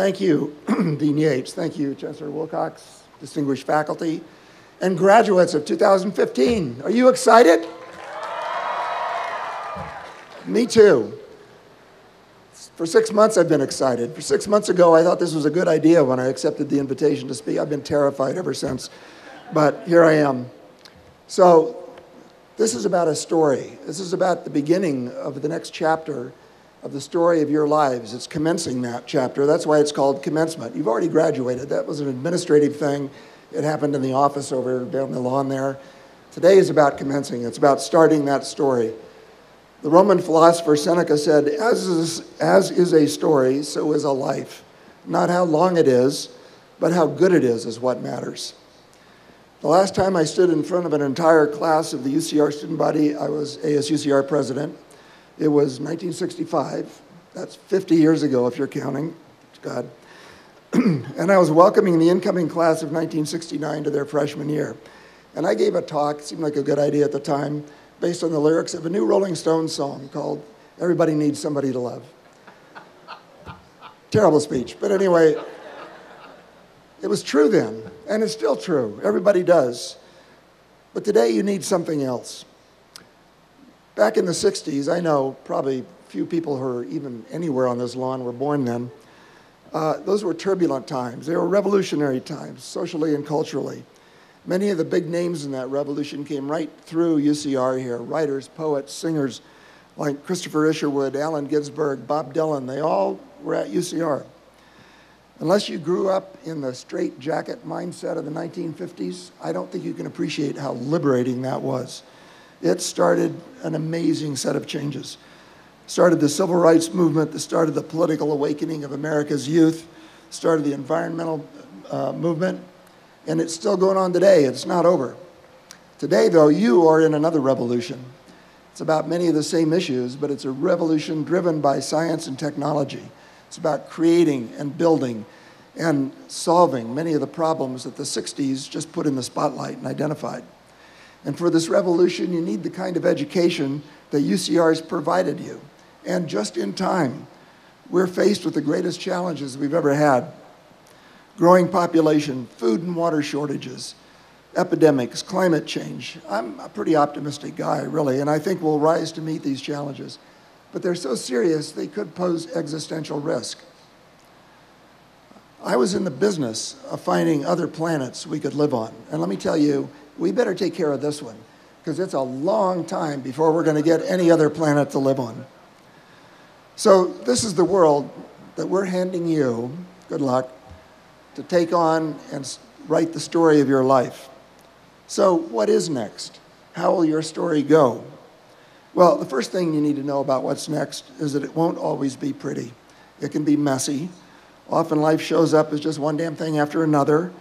Thank you, Dean Yates. Thank you, Chancellor Wilcox, distinguished faculty, and graduates of 2015. Are you excited? Me too. For 6 months, I've been excited. For 6 months ago, I thought this was a good idea when I accepted the invitation to speak. I've been terrified ever since, but here I am. So this is about a story. This is about the beginning of the next chapter of the story of your lives. It's commencing that chapter. That's why it's called Commencement. You've already graduated. That was an administrative thing. It happened in the office over down the lawn there. Today is about commencing. It's about starting that story. The Roman philosopher Seneca said, as is a story, so is a life. Not how long it is, but how good it is what matters. The last time I stood in front of an entire class of the UCR student body, I was ASUCR president. It was 1965. That's 50 years ago, if you're counting. God. And I was welcoming the incoming class of 1969 to their freshman year. And I gave a talk, it seemed like a good idea at the time, based on the lyrics of a new Rolling Stones song called Everybody Needs Somebody to Love. Terrible speech, but anyway, it was true then, and it's still true. Everybody does. But today you need something else. Back in the 60s, I know probably few people who are even anywhere on this lawn were born then. Those were turbulent times. They were revolutionary times, socially and culturally. Many of the big names in that revolution came right through UCR here. Writers, poets, singers like Christopher Isherwood, Allen Ginsberg, Bob Dylan, they all were at UCR. Unless you grew up in the straitjacket mindset of the 1950s, I don't think you can appreciate how liberating that was. It started an amazing set of changes. Started the civil rights movement, that started the political awakening of America's youth, started the environmental movement, and it's still going on today. It's not over. Today, though, you are in another revolution. It's about many of the same issues, but it's a revolution driven by science and technology. It's about creating and building and solving many of the problems that the 60s just put in the spotlight and identified. And for this revolution, you need the kind of education that UCR has provided you. And just in time, we're faced with the greatest challenges we've ever had. Growing population, food and water shortages, epidemics, climate change. I'm a pretty optimistic guy, really, and I think we'll rise to meet these challenges. But they're so serious, they could pose existential risk. I was in the business of finding other planets we could live on. And let me tell you, we better take care of this one, because it's a long time before we're going to get any other planet to live on. So this is the world that we're handing you, good luck, to take on and write the story of your life. So what is next? How will your story go? Well, the first thing you need to know about what's next is that it won't always be pretty. It can be messy. Often life shows up as just one damn thing after another,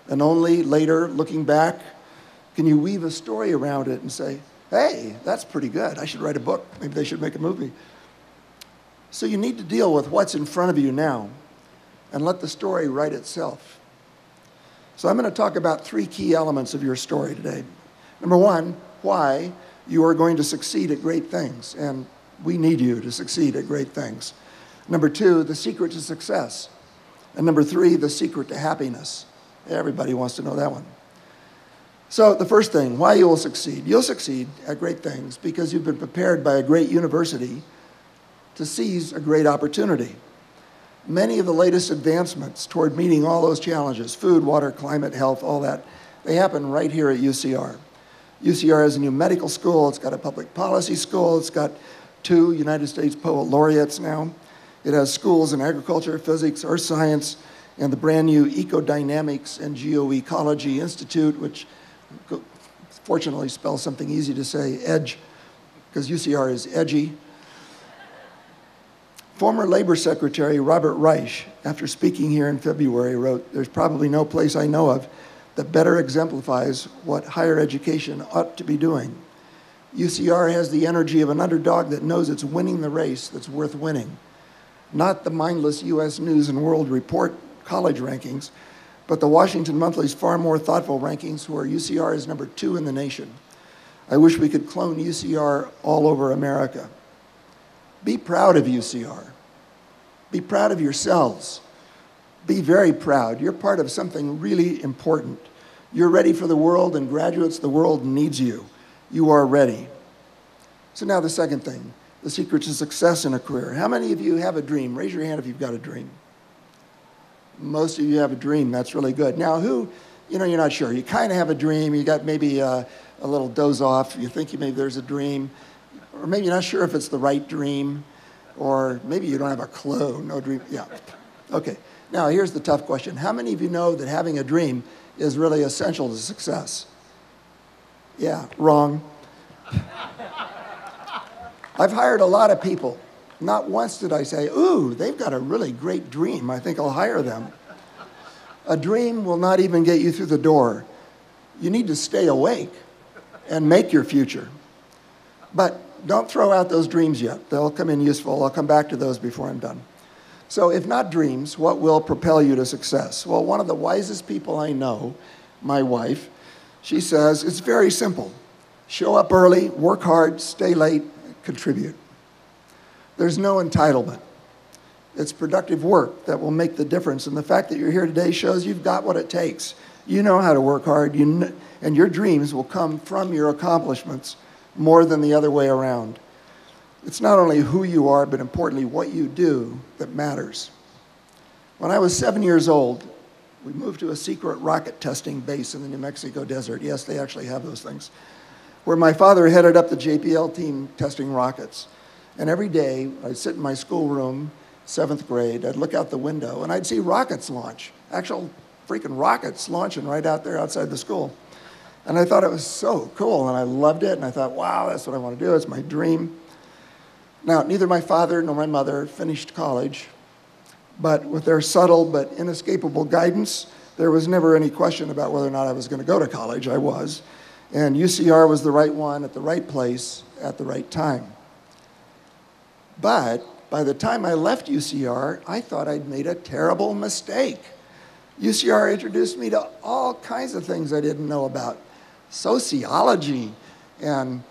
and only later, looking back, can you weave a story around it and say, hey, that's pretty good. I should write a book. Maybe they should make a movie. So you need to deal with what's in front of you now and let the story write itself. So I'm going to talk about 3 key elements of your story today. Number 1, why you are going to succeed at great things, and we need you to succeed at great things. Number 2, the secret to success. And number 3, the secret to happiness. Everybody wants to know that one. So the first thing, why you will succeed. You'll succeed at great things because you've been prepared by a great university to seize a great opportunity. Many of the latest advancements toward meeting all those challenges, food, water, climate, health, all that, they happen right here at UCR. UCR has a new medical school, it's got a public policy school, it's got 2 United States Poet Laureates now. It has schools in agriculture, physics, earth science, and the brand new Ecodynamics and Geoecology Institute, which fortunately spells something easy to say, EDGE, because UCR is edgy. Former Labor Secretary Robert Reich, after speaking here in February, wrote, "There's probably no place I know of that better exemplifies what higher education ought to be doing. UCR has the energy of an underdog that knows it's winning the race that's worth winning. Not the mindless US News and World Report college rankings, but the Washington Monthly's far more thoughtful rankings, where UCR is number 2 in the nation. I wish we could clone UCR all over America." Be proud of UCR. Be proud of yourselves. Be very proud. You're part of something really important. You're ready for the world, and graduates, the world needs you. You are ready. So now the second thing, the secret to success in a career. How many of you have a dream? Raise your hand if you've got a dream. Most of you have a dream. That's really good. Now who, you're not sure. You kind of have a dream. You got maybe a little doze off. You think maybe there's a dream. Or maybe you're not sure if it's the right dream. Or maybe you don't have a clue. No dream. Yeah. Okay. Now here's the tough question. How many of you know that having a dream is really essential to success? Yeah, wrong. I've hired a lot of people. Not once did I say, ooh, they've got a really great dream. I think I'll hire them. A dream will not even get you through the door. You need to stay awake and make your future. But don't throw out those dreams yet. They'll come in useful. I'll come back to those before I'm done. So if not dreams, what will propel you to success? Well, one of the wisest people I know, my wife, she says, it's very simple. Show up early, work hard, stay late, contribute. There's no entitlement. It's productive work that will make the difference. And the fact that you're here today shows you've got what it takes. You know how to work hard, and your dreams will come from your accomplishments more than the other way around. It's not only who you are, but importantly, what you do that matters. When I was 7 years old, we moved to a secret rocket testing base in the New Mexico desert. Yes, they actually have those things. Where my father headed up the JPL team testing rockets. And every day, I'd sit in my schoolroom, 7th grade, I'd look out the window, and I'd see rockets launch. Actual freaking rockets launching right out there outside the school. And I thought it was so cool, and I loved it, and I thought, wow, that's what I want to do, it's my dream. Now, neither my father nor my mother finished college, but with their subtle but inescapable guidance, there was never any question about whether or not I was going to go to college. I was. And UCR was the right one at the right place at the right time. But by the time I left UCR, I thought I'd made a terrible mistake. UCR introduced me to all kinds of things I didn't know about. Sociology and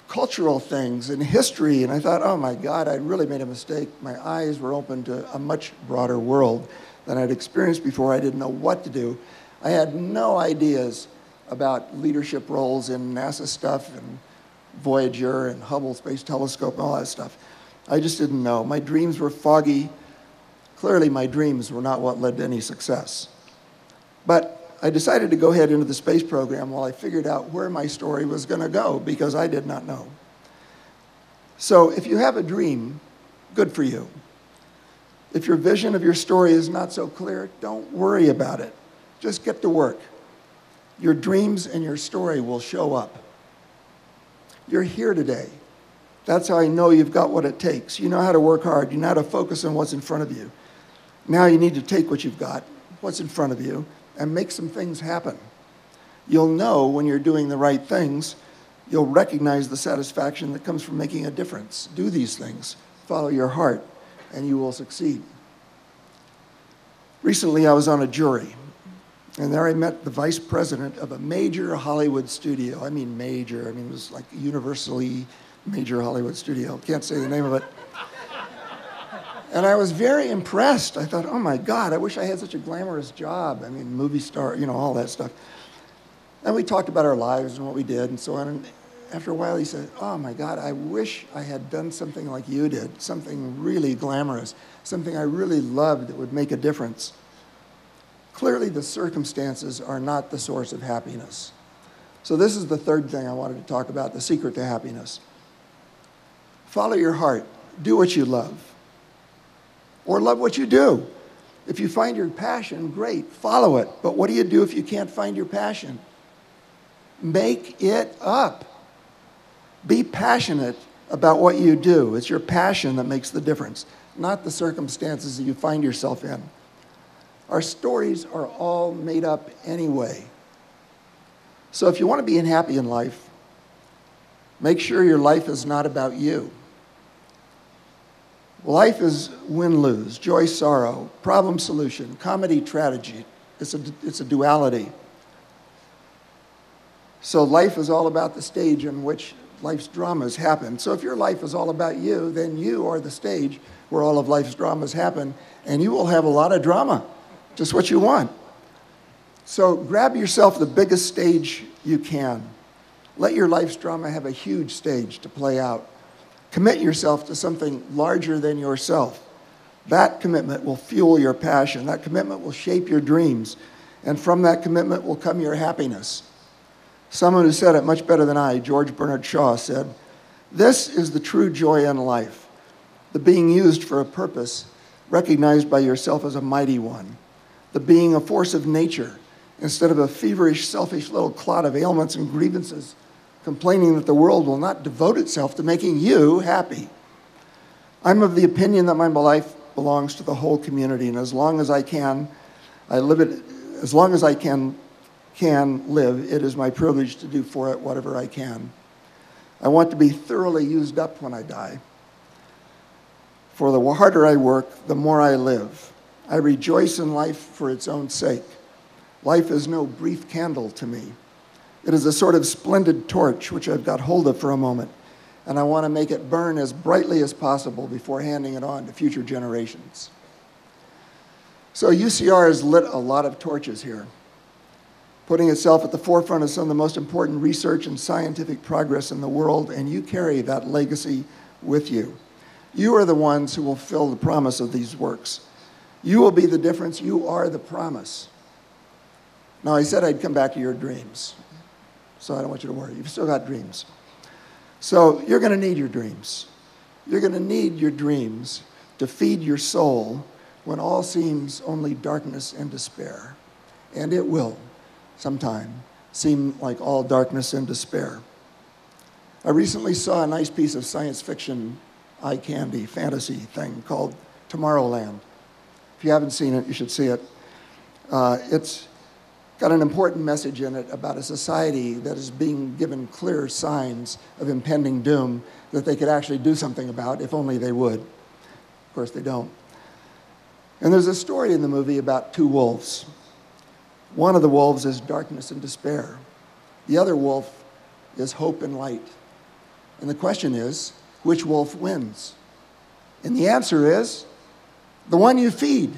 cultural things and history. And I thought, oh my God, I'd really made a mistake. My eyes were open to a much broader world than I'd experienced before. I didn't know what to do. I had no ideas about leadership roles in NASA stuff and Voyager and Hubble Space Telescope and all that stuff. I just didn't know. My dreams were foggy. Clearly, my dreams were not what led to any success. But I decided to go ahead into the space program while I figured out where my story was going to go, because I did not know. So if you have a dream, good for you. If your vision of your story is not so clear, don't worry about it. Just get to work. Your dreams and your story will show up. You're here today. That's how I know you've got what it takes. You know how to work hard. You know how to focus on what's in front of you. Now you need to take what you've got, what's in front of you, and make some things happen. You'll know when you're doing the right things. You'll recognize the satisfaction that comes from making a difference. Do these things. Follow your heart, and you will succeed. Recently, I was on a jury, and there I met the vice president of a major Hollywood studio. I mean major. I mean, it was like universally major Hollywood studio. Can't say the name of it. And I was very impressed. I thought, oh my God, I wish I had such a glamorous job. I mean, movie star, all that stuff. And we talked about our lives and what we did and so on. And after a while, he said, oh my God, I wish I had done something like you did, something really glamorous, something I really loved that would make a difference. Clearly, the circumstances are not the source of happiness. So this is the third thing I wanted to talk about, the secret to happiness. Follow your heart. Do what you love. Or love what you do. If you find your passion, great, follow it. But what do you do if you can't find your passion? Make it up. Be passionate about what you do. It's your passion that makes the difference, not the circumstances that you find yourself in. Our stories are all made up anyway. So if you want to be happy in life, make sure your life is not about you. Life is win-lose, joy-sorrow, problem-solution, comedy-tragedy. It's a duality. So life is all about the stage in which life's dramas happen. So if your life is all about you, then you are the stage where all of life's dramas happen, and you will have a lot of drama. just what you want. So grab yourself the biggest stage you can. Let your life's drama have a huge stage to play out. Commit yourself to something larger than yourself. That commitment will fuel your passion. That commitment will shape your dreams. And from that commitment will come your happiness. Someone who said it much better than I, George Bernard Shaw, said, "This is the true joy in life, the being used for a purpose, recognized by yourself as a mighty one, the being a force of nature, instead of a feverish, selfish little clot of ailments and grievances, complaining that the world will not devote itself to making you happy." I'm of the opinion that my life belongs to the whole community, and as long as I can, I live it. As long as I can live, it is my privilege to do for it whatever I can. I want to be thoroughly used up when I die. For the harder I work, the more I live. I rejoice in life for its own sake. Life is no brief candle to me. It is a sort of splendid torch which I've got hold of for a moment, and I want to make it burn as brightly as possible before handing it on to future generations. So UCR has lit a lot of torches here, putting itself at the forefront of some of the most important research and scientific progress in the world, and you carry that legacy with you. You are the ones who will fill the promise of these works. You will be the difference. You are the promise. Now, I said I'd come back to your dreams, so I don't want you to worry. You've still got dreams. So you're going to need your dreams. You're going to need your dreams to feed your soul when all seems only darkness and despair. And it will, sometime, seem like all darkness and despair. I recently saw a nice piece of science fiction, eye candy, fantasy thing called Tomorrowland. If you haven't seen it, you should see it. It's got an important message in it about a society that is being given clear signs of impending doom that they could actually do something about if only they would. Of course, they don't. And there's a story in the movie about two wolves. One of the wolves is darkness and despair. The other wolf is hope and light. And the question is, which wolf wins? And the answer is, the one you feed.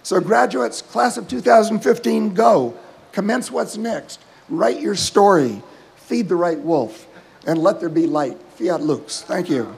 So graduates, class of 2015, go. Commence what's next. Write your story. Feed the right wolf. And let there be light. Fiat lux. Thank you.